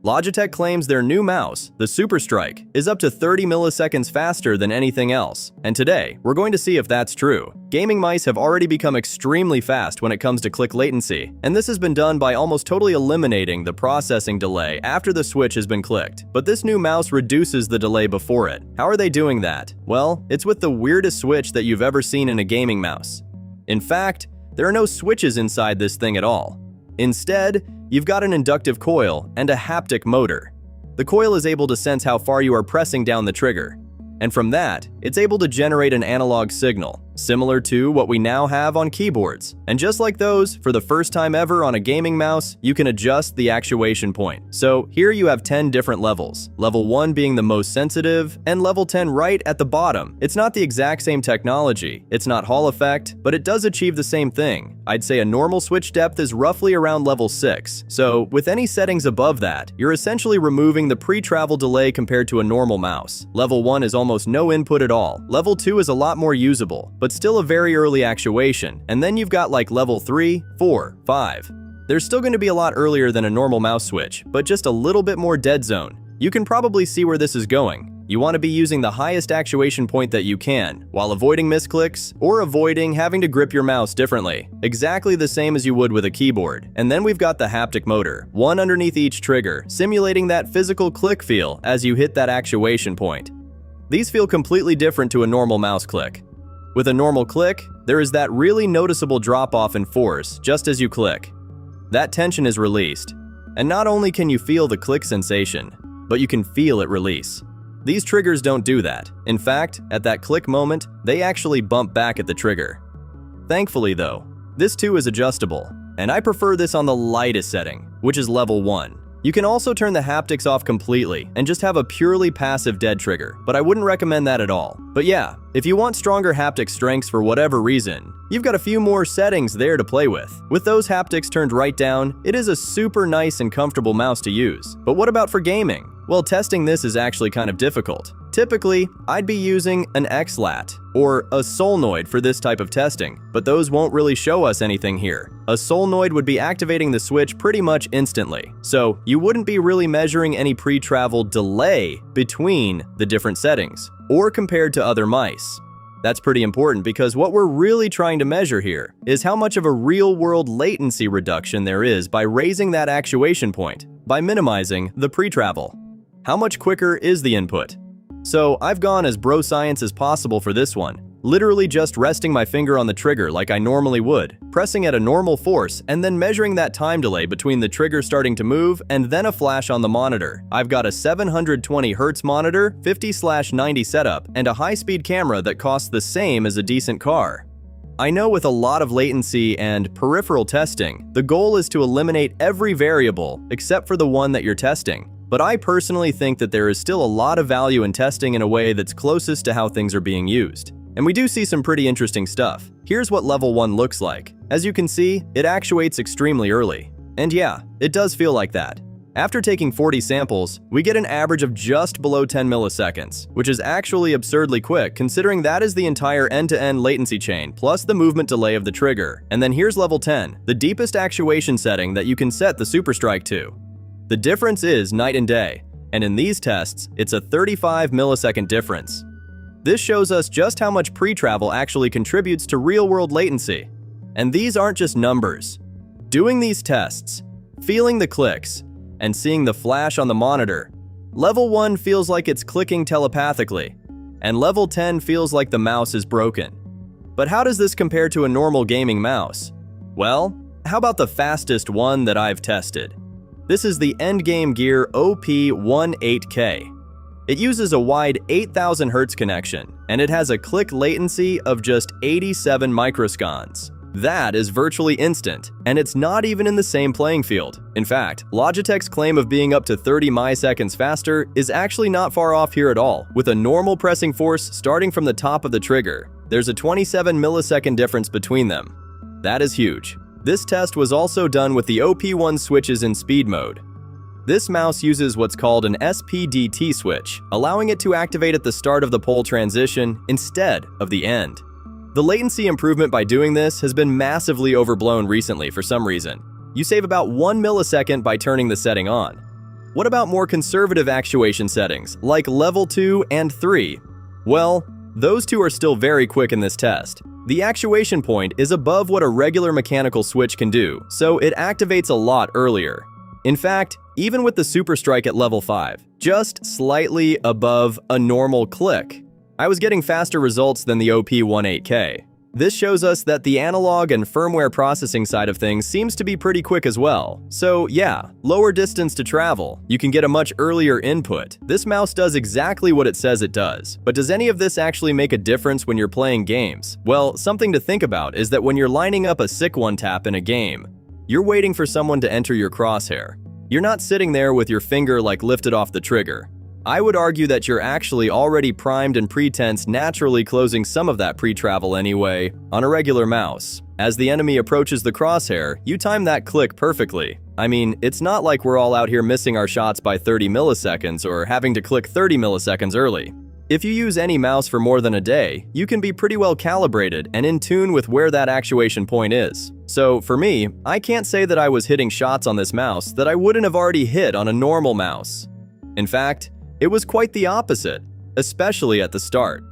Logitech claims their new mouse, the Superstrike, is up to 30 milliseconds faster than anything else, and today, we're going to see if that's true. Gaming mice have already become extremely fast when it comes to click latency, and this has been done by almost totally eliminating the processing delay after the switch has been clicked. But this new mouse reduces the delay before it. How are they doing that? Well, it's with the weirdest switch that you've ever seen in a gaming mouse. In fact, there are no switches inside this thing at all. Instead, you've got an inductive coil and a haptic motor. The coil is able to sense how far you are pressing down the trigger, and from that, it's able to generate an analog signal, similar to what we now have on keyboards. And just like those, for the first time ever on a gaming mouse, you can adjust the actuation point. So here you have 10 different levels, level 1 being the most sensitive, and level 10 right at the bottom. It's not the exact same technology, it's not Hall effect, but it does achieve the same thing. I'd say a normal switch depth is roughly around level 6, so with any settings above that, you're essentially removing the pre-travel delay compared to a normal mouse. Level 1 is almost no input at all. Level 2 is a lot more usable, but still a very early actuation, and then you've got like level 3, 4, 5. There's still going to be a lot earlier than a normal mouse switch, but just a little bit more dead zone. You can probably see where this is going. You want to be using the highest actuation point that you can, while avoiding misclicks or avoiding having to grip your mouse differently, exactly the same as you would with a keyboard. And then we've got the haptic motor, one underneath each trigger, simulating that physical click feel as you hit that actuation point. These feel completely different to a normal mouse click. With a normal click, there is that really noticeable drop-off in force just as you click. That tension is released, and not only can you feel the click sensation, but you can feel it release. These triggers don't do that. In fact, at that click moment, they actually bump back at the trigger. Thankfully though, this too is adjustable, and I prefer this on the lightest setting, which is level 1. You can also turn the haptics off completely and just have a purely passive dead trigger, but I wouldn't recommend that at all. But yeah, if you want stronger haptic strengths for whatever reason, you've got a few more settings there to play with. With those haptics turned right down, it is a super nice and comfortable mouse to use. But what about for gaming? Well, testing this is actually kind of difficult. Typically, I'd be using an XLAT or a solenoid for this type of testing, but those won't really show us anything here. A solenoid would be activating the switch pretty much instantly, so you wouldn't be really measuring any pre-travel delay between the different settings, or compared to other mice. That's pretty important because what we're really trying to measure here is how much of a real-world latency reduction there is by raising that actuation point, by minimizing the pre-travel. How much quicker is the input? So I've gone as bro science as possible for this one, literally just resting my finger on the trigger like I normally would, pressing at a normal force, and then measuring that time delay between the trigger starting to move and then a flash on the monitor. I've got a 720 Hz monitor, 50/90 setup, and a high-speed camera that costs the same as a decent car. I know with a lot of latency and peripheral testing, the goal is to eliminate every variable except for the one that you're testing. But I personally think that there is still a lot of value in testing in a way that's closest to how things are being used. And we do see some pretty interesting stuff. Here's what level 1 looks like. As you can see, it actuates extremely early. And yeah, it does feel like that. After taking 40 samples, we get an average of just below 10 milliseconds, which is actually absurdly quick considering that is the entire end-to-end latency chain plus the movement delay of the trigger. And then here's level 10, the deepest actuation setting that you can set the Superstrike to. The difference is night and day, and in these tests, it's a 35 millisecond difference. This shows us just how much pre-travel actually contributes to real-world latency. And these aren't just numbers. Doing these tests, feeling the clicks, and seeing the flash on the monitor, level 1 feels like it's clicking telepathically, and level 10 feels like the mouse is broken. But how does this compare to a normal gaming mouse? Well, how about the fastest one that I've tested? This is the Endgame Gear OP18K. It uses a wide 8000 Hz connection, and it has a click latency of just 87 microseconds. That is virtually instant, and it's not even in the same playing field. In fact, Logitech's claim of being up to 30 milliseconds faster is actually not far off here at all. With a normal pressing force starting from the top of the trigger, there's a 27 millisecond difference between them. That is huge. This test was also done with the OP1 switches in speed mode. This mouse uses what's called an SPDT switch, allowing it to activate at the start of the pole transition instead of the end. The latency improvement by doing this has been massively overblown recently for some reason. You save about 1 millisecond by turning the setting on. What about more conservative actuation settings, like level 2 and 3? Well, those two are still very quick in this test. The actuation point is above what a regular mechanical switch can do, so it activates a lot earlier. In fact, even with the Superstrike at level 5, just slightly above a normal click, I was getting faster results than the OP18K. This shows us that the analog and firmware processing side of things seems to be pretty quick as well. So yeah, lower distance to travel, you can get a much earlier input. This mouse does exactly what it says it does. But does any of this actually make a difference when you're playing games? Well, something to think about is that when you're lining up a sick one tap in a game, you're waiting for someone to enter your crosshair. You're not sitting there with your finger like lifted off the trigger. I would argue that you're actually already primed and pre-tense, naturally closing some of that pre-travel anyway on a regular mouse. As the enemy approaches the crosshair, you time that click perfectly. I mean, it's not like we're all out here missing our shots by 30 milliseconds or having to click 30 milliseconds early. If you use any mouse for more than a day, you can be pretty well calibrated and in tune with where that actuation point is. So for me, I can't say that I was hitting shots on this mouse that I wouldn't have already hit on a normal mouse. In fact, it was quite the opposite, especially at the start.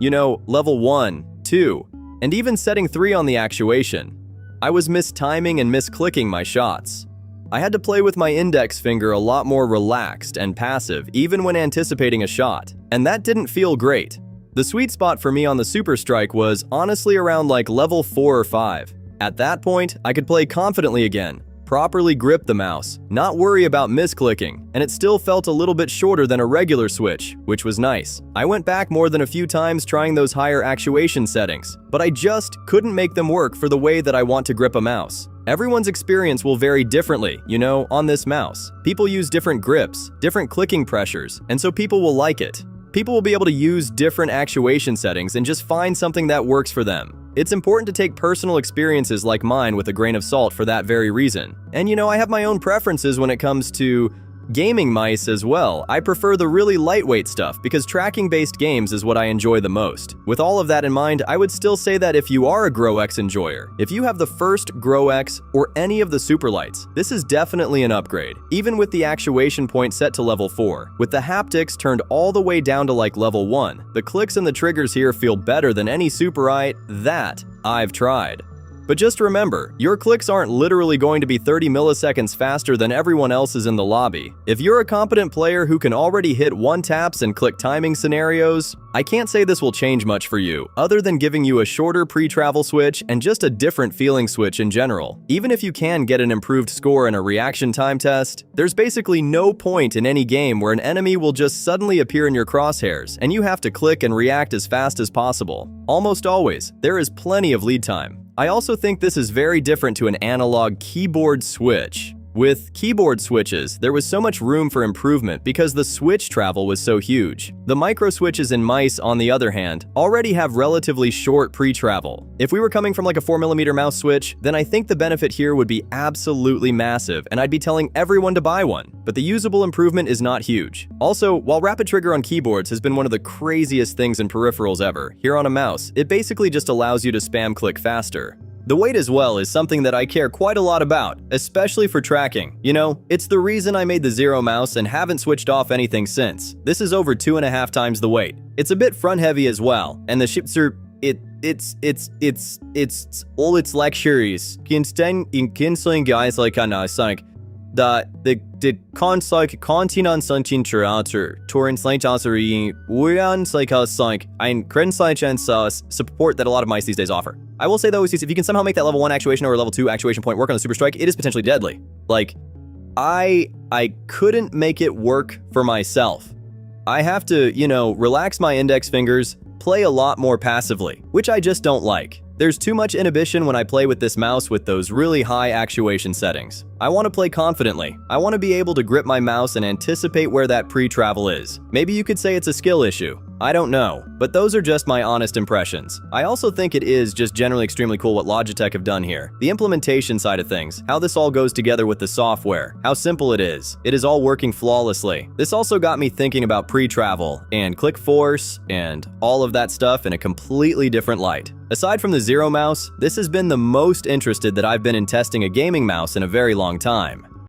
You know, level 1, 2, and even setting 3 on the actuation. I was mistiming and misclicking my shots. I had to play with my index finger a lot more relaxed and passive even when anticipating a shot, and that didn't feel great. The sweet spot for me on the Superstrike was honestly around like level 4 or 5. At that point, I could play confidently again, properly grip the mouse, not worry about misclicking, and it still felt a little bit shorter than a regular switch, which was nice. I went back more than a few times trying those higher actuation settings, but I just couldn't make them work for the way that I want to grip a mouse. Everyone's experience will vary differently, you know, on this mouse. People use different grips, different clicking pressures, and so people will like it. People will be able to use different actuation settings and just find something that works for them. It's important to take personal experiences like mine with a grain of salt for that very reason. And you know, I have my own preferences when it comes to gaming mice as well. I prefer the really lightweight stuff because tracking-based games is what I enjoy the most. With all of that in mind, I would still say that if you are a Grow X enjoyer, if you have the first Grow X or any of the Superlights, this is definitely an upgrade. Even with the actuation point set to level 4, with the haptics turned all the way down to like level 1, the clicks and the triggers here feel better than any Superite that I've tried. But just remember, your clicks aren't literally going to be 30 milliseconds faster than everyone else's in the lobby. If you're a competent player who can already hit one taps and click timing scenarios, I can't say this will change much for you, other than giving you a shorter pre-travel switch and just a different feeling switch in general. Even if you can get an improved score in a reaction time test, there's basically no point in any game where an enemy will just suddenly appear in your crosshairs and you have to click and react as fast as possible. Almost always, there is plenty of lead time. I also think this is very different to an analog keyboard switch. With keyboard switches, there was so much room for improvement because the switch travel was so huge. The micro switches in mice, on the other hand, already have relatively short pre-travel. If we were coming from like a 4mm mouse switch, then I think the benefit here would be absolutely massive and I'd be telling everyone to buy one. But the usable improvement is not huge. Also, while rapid trigger on keyboards has been one of the craziest things in peripherals ever, here on a mouse, it basically just allows you to spam click faster. The weight as well is something that I care quite a lot about, especially for tracking. You know, it's the reason I made the Zero mouse and haven't switched off anything since. This is over 2.5 times the weight. It's a bit front heavy as well, and the ships are it's all its luxuries. Canceling guys like Sonic. The kontinentalteater torrentsleintaseri uransleintasink ein krensleinchens support that a lot of mice these days offer. I will say though, if you can somehow make that level 1 actuation or level 2 actuation point work on the Superstrike, it is potentially deadly. Like, I couldn't make it work for myself. I have to, you know, relax my index fingers, play a lot more passively, which I just don't like. There's too much inhibition when I play with this mouse with those really high actuation settings. I want to play confidently. I want to be able to grip my mouse and anticipate where that pre-travel is. Maybe you could say it's a skill issue. I don't know, but those are just my honest impressions. I also think it is just generally extremely cool what Logitech have done here. The implementation side of things, how this all goes together with the software, how simple it is. It is all working flawlessly. This also got me thinking about pre-travel and click force and all of that stuff in a completely different light. Aside from the Zero mouse, this has been the most interested that I've been in testing a gaming mouse in a very long time.